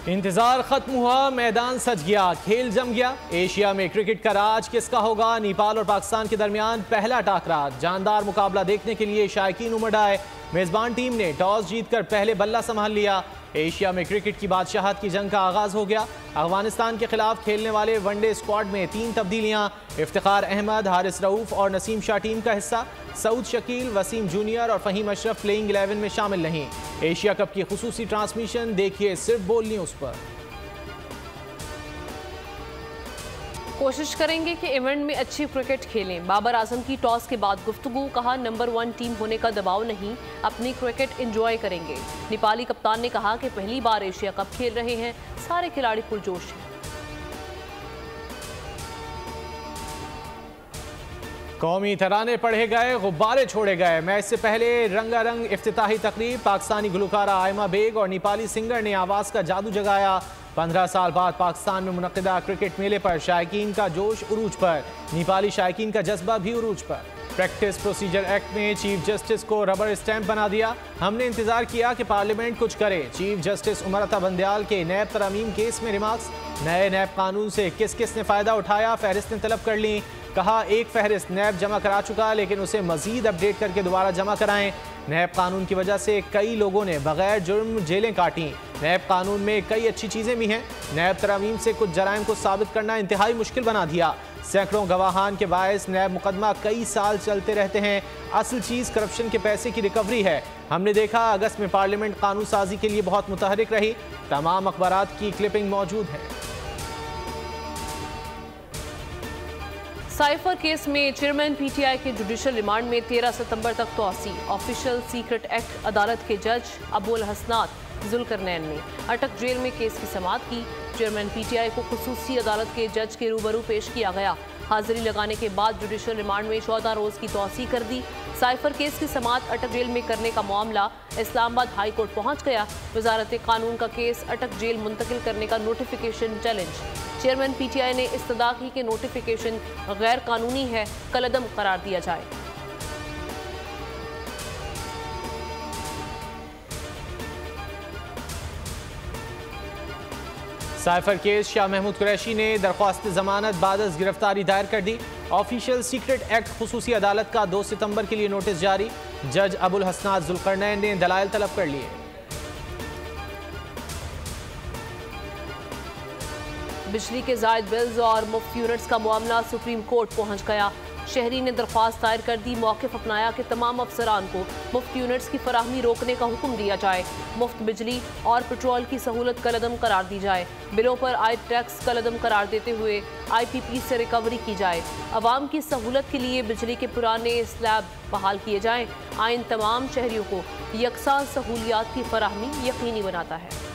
इंतजार खत्म हुआ, मैदान सज गया, खेल जम गया। एशिया में क्रिकेट का राज किसका होगा? नेपाल और पाकिस्तान के दरमियान पहला टाकरा। जानदार मुकाबला देखने के लिए शायकीन उमड़ आए। मेजबान टीम ने टॉस जीतकर पहले बल्ला संभाल लिया। एशिया में क्रिकेट की बादशाहत की जंग का आगाज हो गया। अफगानिस्तान के खिलाफ खेलने वाले वनडे स्क्वाड में 3 तब्दीलियां। इफ्तिखार अहमद, हारिस रऊफ और नसीम शाह टीम का हिस्सा। सऊद शकील, वसीम जूनियर और फहीम अशरफ प्लेइंग 11 में शामिल नहीं। एशिया कप की खुसूसी ट्रांसमिशन देखिए सिर्फ बोल न्यूज पर। कोशिश करेंगे कि इवेंट में अच्छी क्रिकेट खेलें। बाबर आजम की टॉस के बाद गुफ्तगू, कहा नंबर 1 टीम होने का दबाव नहीं, अपनी क्रिकेट एंजॉय करेंगे। नेपाली कप्तान ने कहा कि पहली बार एशिया कप खेल रहे हैं, सारे खिलाड़ी पुरजोश हैं। कौमी तराने पढ़े गए, गुब्बारे छोड़े गए। मैच से पहले रंगारंग इफ्तिताही तकरीब। पाकिस्तानी गुलकारा आयमा बेग और नेपाली सिंगर ने आवाज़ का जादू जगाया। 15 साल बाद पाकिस्तान में मुनक़िदा क्रिकेट मेले पर शायकीन का जोश उरूज पर। नेपाली शायकीन का जज्बा भी उरूज पर। प्रैक्टिस प्रोसीजर एक्ट में चीफ जस्टिस को रबर स्टैंप बना दिया। हमने इंतजार किया कि पार्लियामेंट कुछ करे। चीफ जस्टिस उमर अता बंदयाल के नैब तरमीम केस में रिमार्क्स। नए नैब कानून से किस किस ने फ़ायदा उठाया, फहरिस्तें तलब कर लीं। कहा एक फहरिस्त नैब जमा करा चुका, लेकिन उसे मजीद अपडेट करके दोबारा जमा कराएं। नैब कानून की वजह से कई लोगों ने बगैर जुर्म जेलें काटी। नैब कानून में कई अच्छी चीज़ें भी हैं। नैब तरमीम से कुछ जराइम को साबित करना इंतहाई मुश्किल बना दिया। सैकड़ों गवाहान के बायस नैब मुकदमा कई साल चलते रहते हैं। असल चीज़ करप्शन के पैसे की रिकवरी है। हमने देखा अगस्त में पार्लियामेंट कानून साजी के लिए बहुत मुतहरिक रही। तमाम अखबारात की क्लिपिंग मौजूद है। साइफर केस में चेयरमैन पीटीआई के जुडिशल रिमांड में 13 सितंबर तक तोसी। ऑफिशियल सीक्रेट एक्ट अदालत के जज अबुल हसनात जुल्करनैन ने अटक जेल में केस की समाअत की। चेयरमैन पीटीआई को खुसूसी अदालत के जज के रूबरू पेश किया गया। हाजिरी लगाने के बाद जुडिशल रिमांड में 14 रोज की तोसी कर दी। साइफर केस की समाअत अटक जेल में करने का मामला इस्लामाबाद हाई कोर्ट पहुंच गया। वजारत कानून का केस अटक जेल मुंतकिल करने का नोटिफिकेशन चैलेंज। चेयरमैन पीटीआई ने इस्तदा की कि नोटिफिकेशन गैर कानूनी है, कलअदम करार दिया जाए। साइफर केस शाह महमूद कुरैशी ने दरख्वास्त जमानत बादस गिरफ्तारी दायर कर दी। ऑफिशियल सीक्रेट एक्ट खुसूसी अदालत का 2 सितंबर के लिए नोटिस जारी। जज अबुल हसनात जुल्करनैन ने दलाइल तलब कर लिए। बिजली के जायद बिल्स और मुफ्त यूनिट्स का मामला सुप्रीम कोर्ट पहुंच गया। शहरी ने दरख्वास्त दायर कर दी। मौक़िफ़ अपनाया कि तमाम अफसरान को मुफ्त यूनिट्स की फराहमी रोकने का हुक्म दिया जाए। मुफ्त बिजली और पेट्रोल की सहूलत कलअदम करार दी जाए। बिलों पर आयद टैक्स कलअदम करार देते हुए IPP से रिकवरी की जाए। अवाम की सहूलत के लिए बिजली के पुराने स्लैब बहाल किए जाएँ। आइन तमाम शहरियों को यकसा सहूलियात की फराहमी यकीनी बनाता है।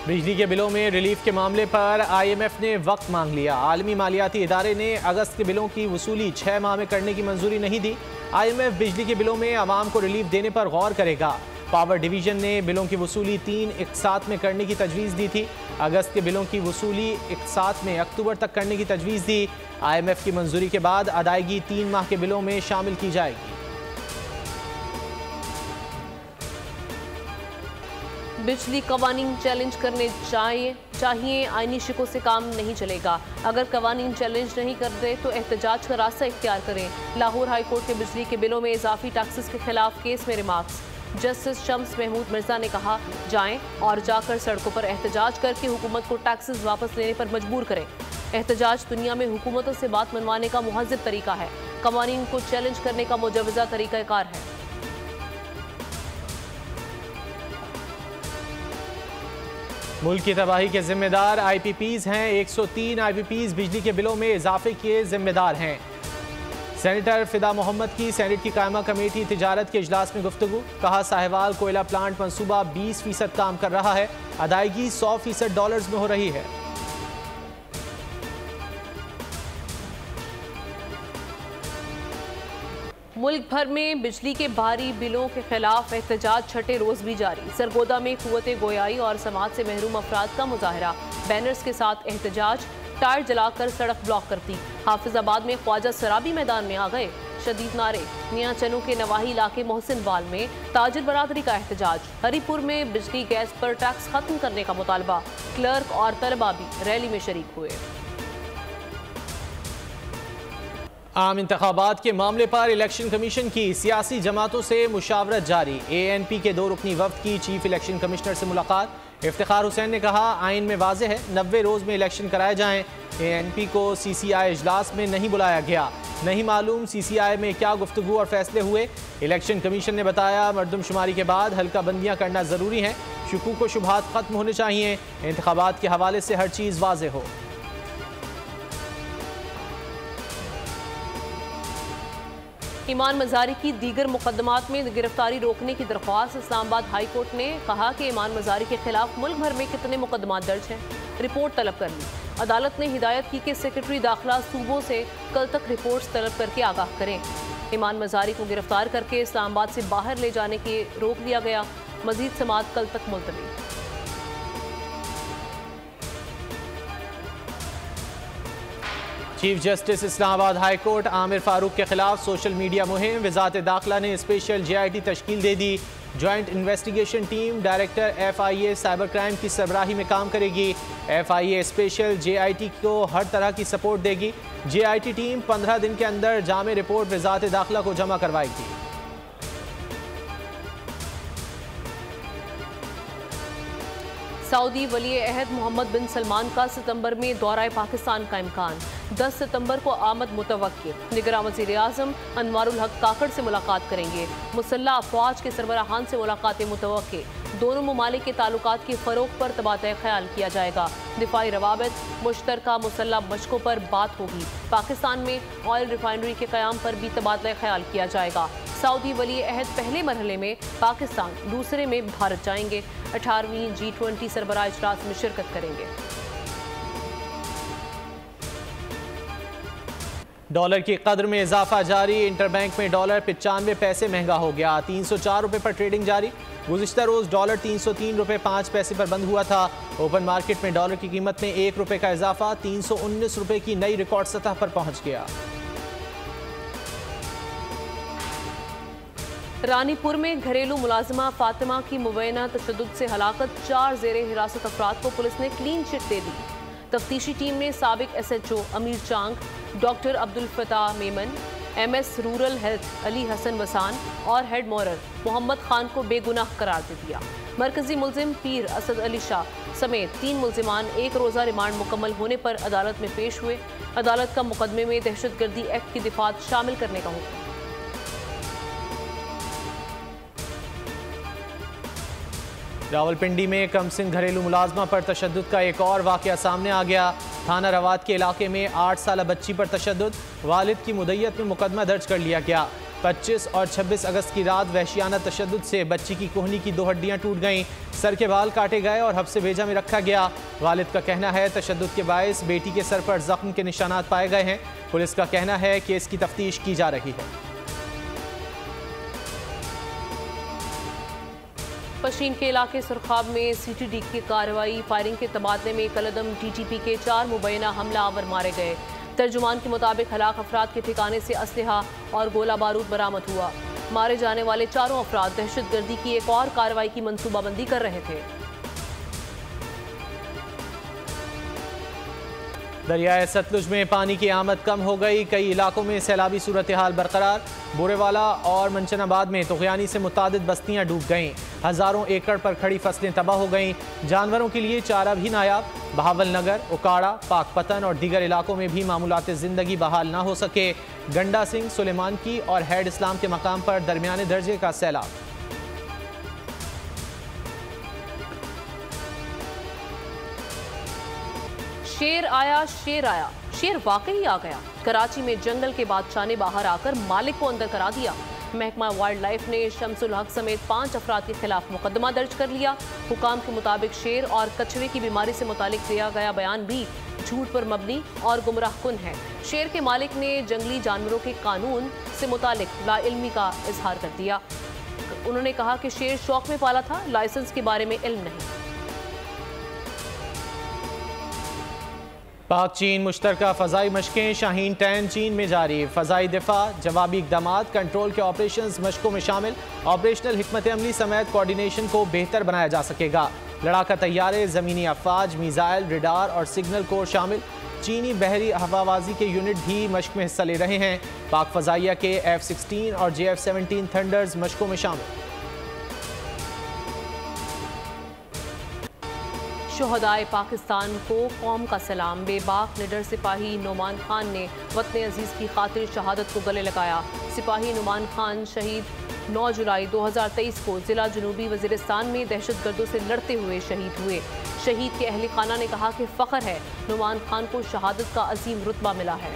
बिजली के बिलों में रिलीफ के मामले पर IMF ने वक्त मांग लिया। आलमी मालियाती इदारे ने अगस्त के बिलों की वसूली 6 माह में करने की मंजूरी नहीं दी। IMF बिजली के बिलों में आवाम को रिलीफ देने पर गौर करेगा। पावर डिवीजन ने बिलों की वसूली 3 इकसात में करने की तजवीज़ दी थी। अगस्त के बिलों की वसूली इकसात में अक्टूबर तक करने की तजवीज़ दी। IMF की मंजूरी के बाद अदायगी 3 माह के बिलों में शामिल की जाएगी। बिजली कवानीन चैलेंज करने चाहिए। आईनी शिकों से काम नहीं चलेगा। अगर कवानीन चैलेंज नहीं करते तो एहतजाज का रास्ता इख्तियार करें। लाहौर हाई कोर्ट के बिजली के बिलों में इजाफी टैक्सेस के खिलाफ केस में रिमार्क्स। जस्टिस शम्स महमूद मिर्जा ने कहा जाएं और जाकर सड़कों पर एहतजाज करके हुकूमत को टैक्सेस वापस लेने पर मजबूर करें। एहतजाज दुनिया में हुकूमतों से बात मनवाने का मुहज़्ज़ब तरीका है। कवानीन को चैलेंज करने का मुजवज़ा तरीक़ाकार है। मुल्क की तबाही के जिम्मेदार IPPs हैं। 103 IPPs बिजली के बिलों में इजाफे के जिम्मेदार हैं। सेनेटर फिदा मोहम्मद की सेनेट की कायमा कमेटी तिजारत के इजलास में गुफ्तगू। कहा साहिवाल कोयला प्लांट मंसूबा 20% काम कर रहा है। अदायगी 100% डॉलर्स में हो रही है। मुल्क भर में बिजली के भारी बिलों के खिलाफ एहतजाज छठे रोज भी जारी। सरगोदा में कुव्वते गोयाई और समाज से महरूम अफराद का मुजाहरा। बैनर्स के साथ एहतजाज, टायर जलाकर सड़क ब्लॉक कर दी। हाफिजाबाद में ख्वाजा सराबी मैदान में आ गए। तशद्दुद नारे। मियां चनू के नवाही इलाके मोहसिन वाल में ताजिर बरादरी का एहतजाज। हरीपुर में बिजली गैस पर टैक्स खत्म करने का मुतालबा। क्लर्क और तलबा भी रैली में शरीक हुए। आम इंतखाबात के मामले पर इलेक्शन कमीशन की सियासी जमातों से मुशावरत जारी। ANP के 2 रुकनी वफ्द की चीफ इलेक्शन कमिश्नर से मुलाकात। इफ्तिखार हुसैन ने कहा, आइन में वाज़ेह है 90 रोज़ में इलेक्शन कराए जाएं। ANP को CCI इजलास में नहीं बुलाया गया। नहीं मालूम CCI में क्या गुफ्तगू और फैसले हुए। इलेक्शन कमीशन ने बताया, मरदमशुमारी के बाद हल्का बंदियाँ करना ज़रूरी हैं। शुकूक व शुबहात ख़त्म होने चाहिए। इंतखाबात के हवाले से हर चीज़ वाज़ेह हो। ईमान मजारी की दीगर मुकदमात में गिरफ्तारी रोकने की दरख्वास्त। इस्लामाबाद हाई कोर्ट ने कहा कि ईमान मजारी के खिलाफ मुल्क भर में कितने मुकदमात दर्ज हैं, रिपोर्ट तलब कर ली। अदालत ने हिदायत की कि सेक्रेटरी दाखिला सूबों से कल तक रिपोर्ट्स तलब करके आगाह करें। ईमान मजारी को गिरफ्तार करके इस्लामाबाद से बाहर ले जाने के रोक लिया गया। मजीद समाअत कल तक मुलतवी। Chief justice Islamabad high court Amir Farooq के खिलाफ सोशल मीडिया मुहिम। वजारत दाखिला ने स्पेशल JIT तश्कील दे दी। Joint investigation team director FIA cyber crime की सरबराही में काम करेगी। FIA स्पेशल JIT को हर तरह की सपोर्ट देगी। JIT टीम 15 दिन के अंदर जामे रिपोर्ट वजारत दाखिला को जमा करवाएगी। सऊदी वली अहद मोहम्मद बिन सलमान का सितंबर में दौरा पाकिस्तान का इम्कान। 10 सितंबर को आमद मुतवक्किल। निगरान वज़ीर आज़म अनवारुल हक काकड़ से मुलाकात करेंगे। मुसल्लह अफवाज के सरबराहान से मुलाकात मुतवक्किल। दोनों ममालिक के ताल्लुकात की फ़रोग पर तबादला ख्याल किया जाएगा। दिफाई रवाबित मुश्तरका मुसल्लह मशकों पर बात होगी। पाकिस्तान में ऑयल रिफाइनरी के क़याम पर भी तबादला ख्याल किया जाएगा। सऊदी वली अहद पहले मरहले में पाकिस्तान, दूसरे में भारत जाएंगे। 18वीं G20 सरबराह इजलास में शिरकत करेंगे। डॉलर की कदर में इजाफा जारी। इंटरबैंक में डॉलर 95 पैसे महंगा हो गया। 304 रुपये पर ट्रेडिंग जारी। गुज़िश्ता रोज़ डॉलर 303 रुपये 5 पैसे पर बंद हुआ था। ओपन मार्केट में डॉलर की कीमत में 1 रुपये का इजाफा 319 रुपये की नई रिकॉर्ड सतह पर पहुंच गया। रानीपुर में घरेलू मुलाजिमा फातिमा की मुबैना तशद्दुद से हलाकत। 4 ज़ेरे हिरासत अफराद को पुलिस ने क्लीन चिट दे दी। तफ्तीशी टीम ने साबिक SHO Amir Chang, doctor Abdul Fatah Memon, MS rural health Ali Hassan Wassan और हेड मोरर मोहम्मद खान को बेगुनाह करार दे दिया। मरकजी मुलजिम पीर असद अली शाह समेत 3 मुलजिमान 1 रोज़ा रिमांड मुकम्मल होने पर अदालत में पेश हुए। अदालत का मुकदमे में दहशतगर्दी एक्ट की दिफात शामिल करने का हुक्म। रावलपिंडी में कमसिन घरेलू मुलाजमा पर तशद्दुद का एक और वाक़या सामने आ गया। थाना रवात के इलाके में 8 साला बच्ची पर तशद्दुद। वालिद की मुद्दत में मुकदमा दर्ज कर लिया गया। 25 और 26 अगस्त की रात वहशियाना तशद्दुद से बच्ची की कोहनी की 2 हड्डियां टूट गईं। सर के बाल काटे गए और हफ्से भेजा में रखा गया। वालिद का कहना है तशद्दुद के बायस बेटी के सर पर जख्म के निशानात पाए गए हैं। पुलिस का कहना है केस की तफ्तीश की जा रही है। पश्चिम के इलाके सुरखाब में CTD की कार्रवाई। फायरिंग के तबादले में कलदम DTP के 4 मुबैना हमला आवर मारे गए। तर्जुमान के मुताबिक हलाक अफराद के ठिकाने से असलहा और गोला बारूद बरामद हुआ। मारे जाने वाले चारों अफराद दहशतगर्दी की एक और कार्रवाई की मनसूबाबंदी कर रहे थे। दरियाए सतलुज में पानी की आमद कम हो गई। कई इलाकों में सैलाबी सूरत हाल बरकरार। बोरेवाला और मंचनाबाद में तुग़यानी से मुतादिद बस्तियां डूब गईं। हज़ारों एकड़ पर खड़ी फसलें तबाह हो गईं। जानवरों के लिए चारा भी नायाब। बहावल नगर, उकाड़ा, पाकपतन और दीगर इलाकों में भी मामूलात ज़िंदगी बहाल ना हो सके। गंडा सिंह, सुलेमान की और हेड इस्लाम के मकाम पर दरमियाने दर्जे का सैलाब। शेर आया, शेर आया, शेर वाकई आ गया। कराची में जंगल के बादशाह ने बाहर आकर मालिक को अंदर करा दिया। महकमा वाइल्ड लाइफ ने शमसुल हक समेत 5 अफराद के खिलाफ मुकदमा दर्ज कर लिया। हुकाम के मुताबिक शेर और कछुए की बीमारी से मुतालिक दिया गया बयान भी झूठ पर मबनी और गुमराह कुन है। शेर के मालिक ने जंगली जानवरों के कानून से मुतालिक लाइल्मी का इजहार कर दिया। उन्होंने कहा कि शेर शौक में पाला था, लाइसेंस के बारे में इल्म नहीं। पाक चीन मुश्तरका फ़ज़ाई मशकें शाहीन 10 चीन में जारी। फ़ज़ाई दिफा, जवाबी इक़दामात, कंट्रोल के ऑपरेशंस मशकों में शामिल। ऑपरेशनल हिकमत अमली समेत कोऑर्डिनेशन को बेहतर बनाया जा सकेगा। लड़ाका तैयारे, ज़मीनी अफवाज, मिसाइल, रडार और सिग्नल कोर शामिल। चीनी बहरी हवाबाजी के यूनिट भी मशक में हिस्सा ले रहे हैं। पाक फ़ज़ाइया के F-16 और JF-17 थंडर्स मशकों में शामिल। शोहदाए पाकिस्तान को कौम का सलाम। बेबाक निडर सिपाही नोमान खान ने वतन अजीज़ की खातिर शहादत को गले लगाया। सिपाही नोमान खान शहीद 9 जुलाई 2023 को ज़िला जनूबी वज़ीरिस्तान में दहशतगर्दों से लड़ते हुए शहीद हुए। शहीद के अहले खाना ने कहा कि फ़ख्र है, नोमान खान को शहादत का अजीम रुतबा मिला है।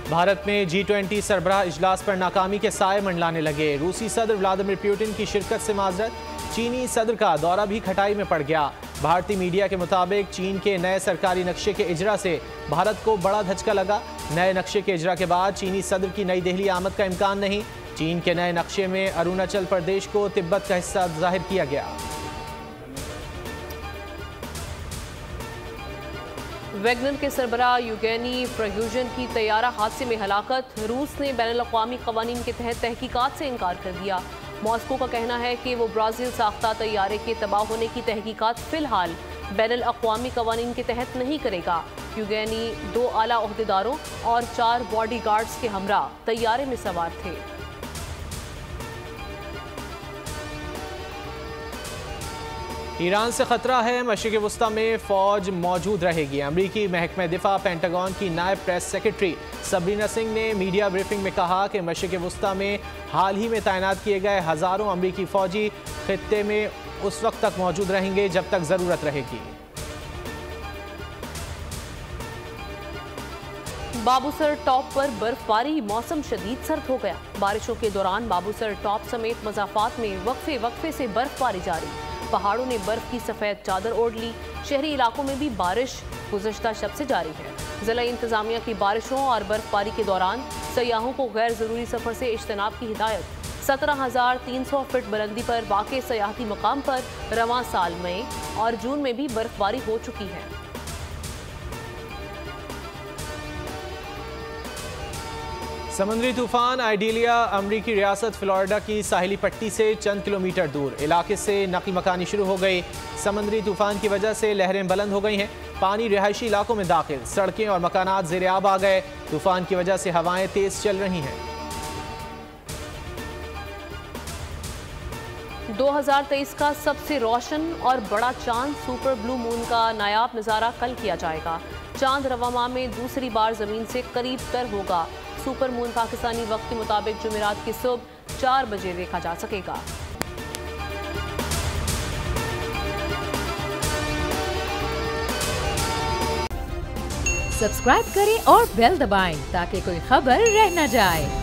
भारत में G20 सरबराह इजलास पर नाकामी के साए मंडलाने लगे। रूसी सदर व्लादिमीर पुतिन की शिरकत से माजरत। चीनी सदर का दौरा भी खटाई में पड़ गया। भारतीय मीडिया के मुताबिक चीन के नए सरकारी नक्शे के इजरा से भारत को बड़ा धचका लगा। नए नक्शे के इजरा के बाद चीनी सदर की नई दिल्ली आमद का इम्कान नहीं। चीन के नए नक्शे में अरुणाचल प्रदेश को तिब्बत का हिस्सा जाहिर किया गया। वैगनर के सरबराह यूगेनी प्रिगोजिन की तैयारा हादसे में हलाकत। रूस ने बैनुल-अक़वामी क़वानीन के तहत तहकीकात से इनकार कर दिया। मॉस्को का कहना है कि वो ब्राज़ील साख्ता तैयारे के तबाह होने की तहकीकात फ़िलहाल बैनुल-अक़वामी क़वानीन के तहत नहीं करेगा। यूगेनी 2 आला ओहदेदारों और 4 बॉडी गार्ड्स के हमरा तैयारे में सवार थे। ईरान से खतरा है, मशरिक़ वुस्ता में फ़ौज मौजूद रहेगी। अमरीकी महकमा दिफा पेंटागन की नायब प्रेस सेक्रेटरी सबरीना सिंह ने मीडिया ब्रीफिंग में कहा कि मशरिक़ वुस्ता में हाल ही में तैनात किए गए हज़ारों अमरीकी फ़ौजी खित्ते में उस वक्त तक मौजूद रहेंगे जब तक ज़रूरत रहेगी। बाबूसर टॉप पर बर्फबारी, मौसम शदीद सर्द हो गया। बारिशों के दौरान बाबूसर टॉप समेत मज़ाफ़ात में वक्फे से बर्फबारी जारी। पहाड़ों ने बर्फ की सफ़ेद चादर ओढ़ ली। शहरी इलाकों में भी बारिश गुज़श्ता शब से जारी है। ज़िला इंतज़ामिया की बारिशों और बर्फबारी के दौरान सयाहों को गैर ज़रूरी सफ़र से इज्तनाब की हिदायत। 17,300 फीट बुलंदी पर वाक़े सयाहती मकाम पर रवां साल मई और जून में भी बर्फबारी हो चुकी है। समुद्री तूफान आइडिलिया अमरीकी रियासत फ्लोरिडा की साहिली पट्टी से चंद किलोमीटर दूर इलाके से नकल मकानी शुरू हो गई। समुद्री तूफान की वजह से लहरें बुलंद हो गई हैं। पानी रिहायशी इलाकों में दाखिल, सड़कें और मकानात ज़ेर आब आ गए। तूफान की वजह से हवाएं तेज चल रही हैं। 2023 का सबसे रोशन और बड़ा चांद सुपर ब्लू मून का नायाब नज़ारा कल किया जाएगा। चांद रवां माह में दूसरी बार ज़मीन से करीब तर होगा। सुपर मून पाकिस्तानी वक्त के मुताबिक जुमेरात की सुबह 4 बजे देखा जा सकेगा। सब्सक्राइब करें और बेल दबाएं ताकि कोई खबर रह न जाए।